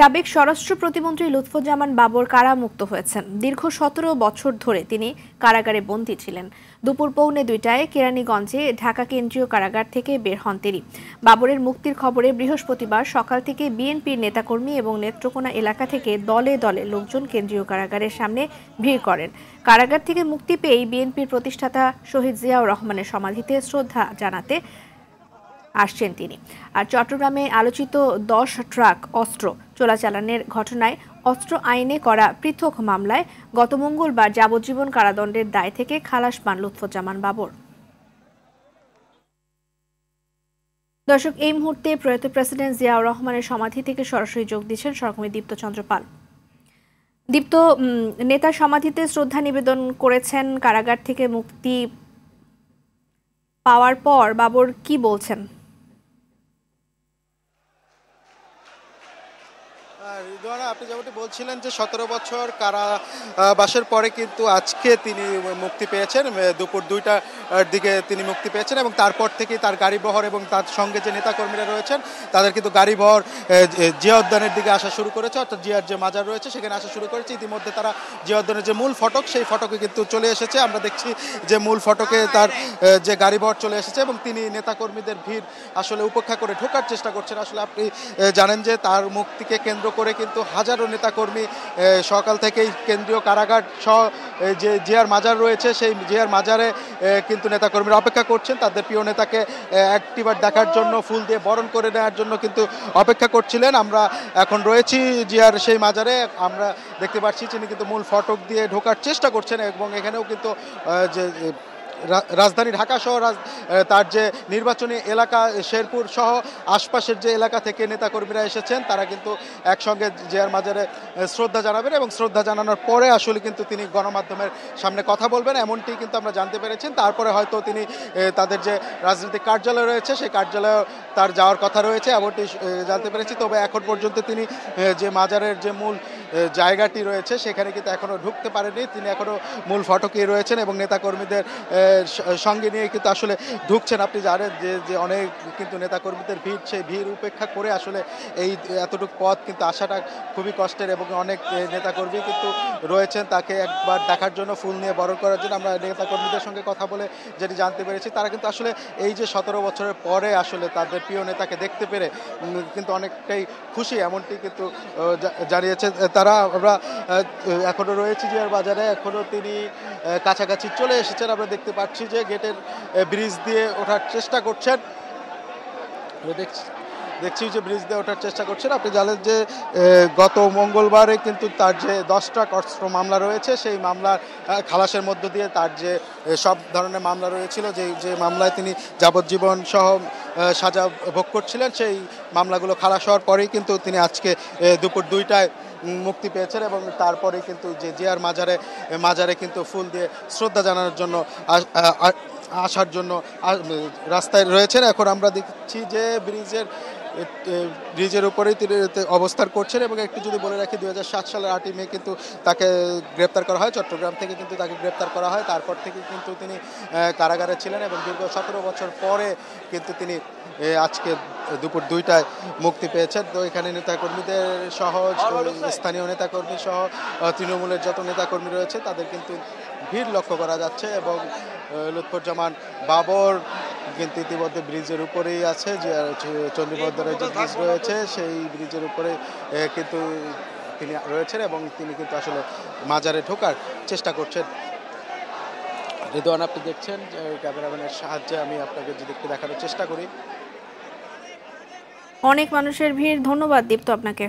সাবেক স্বরাষ্ট্র প্রতিমন্ত্রী লুৎফুজ্জামান বাবর কারামুক্ত হয়েছেন। দীর্ঘ ১৭ বছর ধরে তিনি কারাগারে বন্দী ছিলেন। দুপুর 1:45টায় কেরানীগঞ্জে ঢাকা কেন্দ্রীয় কারাগার থেকে বের হন তিনি। বাবরের মুক্তির খবরে বৃহস্পতিবার সকাল থেকে বিএনপির নেতাকর্মী এবং নেত্রকোনা এলাকা থেকে দলে দলে লোকজন কেন্দ্রীয় কারাগারের সামনে ভিড় করেন। কারাগার থেকে মুক্তি পেয়েই বিএনপির প্রতিষ্ঠাতা শহীদ জিয়াউর রহমানের সমাধিতে শ্রদ্ধা জানাতে আসছেন তিনি। আর চট্টগ্রামে আলোচিত 10 ট্রাক অস্ত্র চোরাচালানের ঘটনায় অস্ত্র আইনে করা পৃথক মামলায় গত মঙ্গলবার যাবজ্জীবন কারাদণ্ডের দায় থেকে খালাস পান লুৎফুজ্জামান বাবর। দর্শক, এই মুহূর্তে প্রয়াত প্রেসিডেন্ট জিয়াউর রহমানের সমাধি থেকে সরাসরি যোগ দিচ্ছেন সহকর্মী দীপ্ত চন্দ্র পাল। দীপ্ত, নেতার সমাধিতে শ্রদ্ধা নিবেদন করেছেন। কারাগার থেকে মুক্তি পাওয়ার পর বাবর কি বলছেন? আপনি যেমনটি বলছিলেন যে 17 বছর কারাবাসের পরে কিন্তু আজকে তিনি মুক্তি পেয়েছেন। দুপুর 2টার দিকে তিনি মুক্তি পেয়েছেন এবং তারপর থেকেই তার গাড়িবহর এবং তার সঙ্গে যে নেতাকর্মীরা রয়েছেন তাদের কিন্তু গাড়িবহর জিয়া উদ্যানের দিকে আসা শুরু করেছে, অর্থাৎ জিয়ার যে মাজার রয়েছে সেখানে আসা শুরু করেছে। ইতিমধ্যে তারা জিয়া উদ্যানের যে মূল ফটক সেই ফটকে কিন্তু চলে এসেছে। আমরা দেখছি যে মূল ফটকে তার যে গাড়িবহর চলে এসেছে এবং তিনি নেতাকর্মীদের ভিড় আসলে উপেক্ষা করে ঢোকার চেষ্টা করছেন। আসলে আপনি জানেন যে তার মুক্তিকে কেন্দ্র করে কিন্তু হাজারো নেতাকর্মী সকাল থেকেই কেন্দ্রীয় কারাগার সহ যে জিয়ার মাজার রয়েছে সেই জিয়ার মাজারে কিন্তু নেতাকর্মীরা অপেক্ষা করছেন তাদের প্রিয় নেতাকে একটিবার দেখার জন্য, ফুল দিয়ে বরণ করে নেওয়ার জন্য কিন্তু অপেক্ষা করছিলেন। আমরা এখন রয়েছি জিয়ার সেই মাজারে। আমরা দেখতে পাচ্ছি তিনি কিন্তু মূল ফটক দিয়ে ঢোকার চেষ্টা করছেন এবং এখানেও কিন্তু যে রাজধানী ঢাকা সহ তার যে নির্বাচনী এলাকা শেরপুর সহ আশপাশের যে এলাকা থেকে নেতাকর্মীরা এসেছেন তারা কিন্তু একসঙ্গে জিয়ার মাজারে শ্রদ্ধা জানাবেন এবং শ্রদ্ধা জানানোর পরে আসলে কিন্তু তিনি গণমাধ্যমের সামনে কথা বলবেন, এমনটি কিন্তু আমরা জানতে পেরেছেন। তারপরে হয়তো তিনি তাদের যে রাজনৈতিক কার্যালয় রয়েছে সেই কার্যালয়ে তার যাওয়ার কথা রয়েছে এমনটি জানতে পেরেছি। তবে এখন পর্যন্ত তিনি যে মাজারের যে মূল জায়গাটি রয়েছে সেখানে কিন্তু এখনও ঢুকতে পারেনি। তিনি এখনও মূল ফটকেই রয়েছেন এবং নেতাকর্মীদের সঙ্গে নিয়ে কিন্তু আসলে ঢুকছেন। আপনি জানেন যে অনেক কিন্তু নেতাকর্মীদের ভিড়, সেই ভিড় উপেক্ষা করে আসলে এই এতটুকু পথ কিন্তু আসাটা খুবই কষ্টের এবং অনেক নেতাকর্মী কিন্তু রয়েছেন তাকে একবার দেখার জন্য, ফুল নিয়ে বরণ করার জন্য। আমরা নেতাকর্মীদের সঙ্গে কথা বলে যেটি জানতে পেরেছি তারা কিন্তু আসলে এই যে 17 বছরের পরে আসলে তাদের প্রিয় নেতাকে দেখতে পেরে কিন্তু অনেকটাই খুশি, এমনটি কিন্তু জানিয়েছে তারা। আমরা এখনও রয়েছি জিয়ার বাজারে, এখনও তিনি কাছাকাছি চলে এসেছেন। আমরা দেখতে পাচ্ছি যে গেটের ব্রিজ দিয়ে ওঠার চেষ্টা করছেন, দেখছি যে ব্রিজ দিয়ে ওঠার চেষ্টা করছেন। আপনি জানেন যে গত মঙ্গলবারে কিন্তু তার যে 10টা অস্ত্র মামলা রয়েছে সেই মামলার খালাসের মধ্য দিয়ে তার যে সব ধরনের মামলা রয়েছিল, যে মামলায় তিনি যাবজ্জীবন সহ সাজা ভোগ করছিলেন, সেই মামলাগুলো খালাস হওয়ার পরেই কিন্তু তিনি আজকে দুপুর 2টায় মুক্তি পেয়েছেন এবং তারপরে কিন্তু যে জিয়ার মাজারে কিন্তু ফুল দিয়ে শ্রদ্ধা জানানোর জন্য আসার জন্য রাস্তায় রয়েছেন। এখন আমরা দেখছি যে ব্রিজের উপরেই তিনি অবস্থান করছেন এবং একটু যদি বলে রাখি 2007 সালের 8ই মে কিন্তু তাকে গ্রেপ্তার করা হয়, চট্টগ্রাম থেকে কিন্তু তাকে গ্রেপ্তার করা হয়। তারপর থেকে কিন্তু তিনি কারাগারে ছিলেন এবং দীর্ঘ 17 বছর পরে কিন্তু তিনি আজকে দুপুর 2টায় মুক্তি পেয়েছেন। তো এখানে নেতাকর্মীদের সহ, স্থানীয় নেতাকর্মী সহ তৃণমূলের যত নেতাকর্মী রয়েছে তাদের কিন্তু ভিড় লক্ষ্য করা যাচ্ছে এবং লুৎফুজ্জামান বাবর কিন্তু ইতিমধ্যে ব্রিজের উপরেই আছে, যে চণ্ডীবন্দরের যে ব্রিজ রয়েছে সেই ব্রিজের উপরে কিন্তু তিনি রয়েছেন এবং তিনি কিন্তু আসলে মাজারে ঢোকার চেষ্টা করছেন। রিদওয়ান, আপনি দেখছেন যে ক্যামেরাম্যানের সাহায্যে আমি আপনাকে যদি একটু দেখানোর চেষ্টা করি। অনেক মানুষের ভিড়। ধন্যবাদ দীপ্ত আপনাকে।